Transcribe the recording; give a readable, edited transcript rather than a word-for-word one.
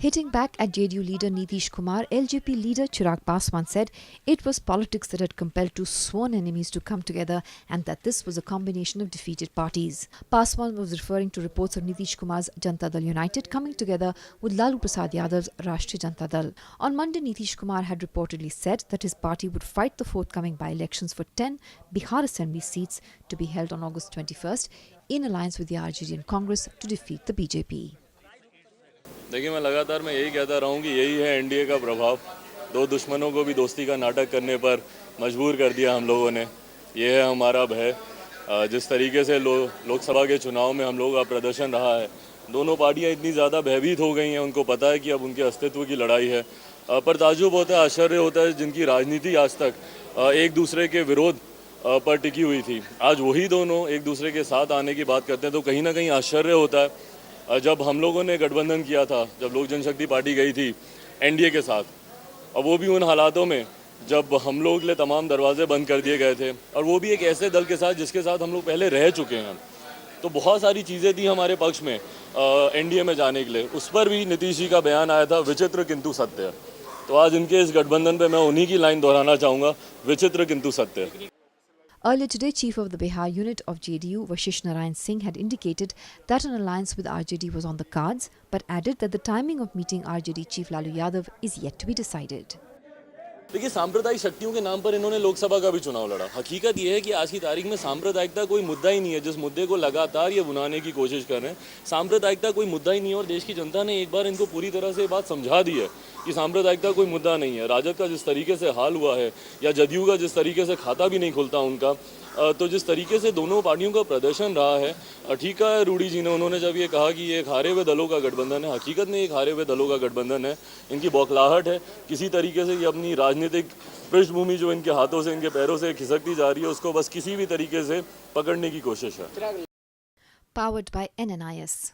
Hitting back at JDU leader Nitish Kumar, LJP leader Chirag Paswan said it was politics that had compelled two sworn enemies to come together and that this was a combination of defeated parties. Paswan was referring to reports of Nitish Kumar's Janata Dal United coming together with Lalu Prasad Yadav's Rashtriya Janata Dal. On Monday, Nitish Kumar had reportedly said that his party would fight the forthcoming by-elections for 10 Bihar Assembly seats to be held on August 21st in alliance with the RJD and Congress to defeat the BJP. देखिए, मैं लगातार यही कहता रहा हूँ कि यही है एनडीए का प्रभाव। दो दुश्मनों को भी दोस्ती का नाटक करने पर मजबूर कर दिया हम लोगों ने। ये है हमारा भय। जिस तरीके से लोकसभा के चुनाव में हम लोगों का प्रदर्शन रहा है, दोनों पार्टियां इतनी ज़्यादा भयभीत हो गई हैं, उनको पता है कि अब उनके अस्तित्व की लड़ाई है। पर ताज्जुब होता है, आश्चर्य होता है, जिनकी राजनीति आज तक एक दूसरे के विरोध पर टिकी हुई थी, आज वही दोनों एक दूसरे के साथ आने की बात करते हैं। तो कहीं ना कहीं आश्चर्य होता है। जब हम लोगों ने गठबंधन किया था, जब लोक जनशक्ति पार्टी गई थी एनडीए के साथ, अब वो भी उन हालातों में जब हम लोग के लिए तमाम दरवाजे बंद कर दिए गए थे, और वो भी एक ऐसे दल के साथ जिसके साथ हम लोग पहले रह चुके हैं। तो बहुत सारी चीज़ें थी हमारे पक्ष में एनडीए में जाने के लिए। उस पर भी नीतीश जी का बयान आया था, विचित्र किंतु सत्य। तो आज इनके इस गठबंधन पे मैं उन्हीं की लाइन दोहराना चाहूँगा, विचित्र किंतु सत्य। Earlier today, Chief of the Bihar unit of JDU, Vashish Narayan Singh, had indicated that an alliance with RJD was on the cards, but added that the timing of meeting RJD Chief Lalu Yadav is yet to be decided. देखिए, सांप्रदायिक शक्तियों के नाम पर इन्होंने लोकसभा का भी चुनाव लड़ा। हकीकत यह है कि आज की तारीख में सांप्रदायिकता कोई मुद्दा ही नहीं है। जिस मुद्दे को लगातार ये बुनाने की कोशिश कर रहे हैं, सांप्रदायिकता कोई मुद्दा ही नहीं है। और देश की जनता ने एक बार इनको पूरी तरह से बात समझा दी है कि सांप्रदायिकता कोई मुद्दा नहीं है। राजद का जिस तरीके से हाल हुआ है, या जदयू का जिस तरीके से खाता भी नहीं खुलता उनका, तो जिस तरीके से दोनों पार्टियों का प्रदर्शन रहा है, ठीक है रूडी जी ने, उन्होंने जब ये कहा कि ये एक हारे हुए दलों का गठबंधन है, हकीकत में एक हारे हुए दलों का गठबंधन है। इनकी बौखलाहट है, किसी तरीके से ये अपनी राजनीतिक पृष्ठभूमि जो इनके हाथों से, इनके पैरों से खिसकती जा रही है, उसको बस किसी भी तरीके से पकड़ने की कोशिश है। Powered by NNIS.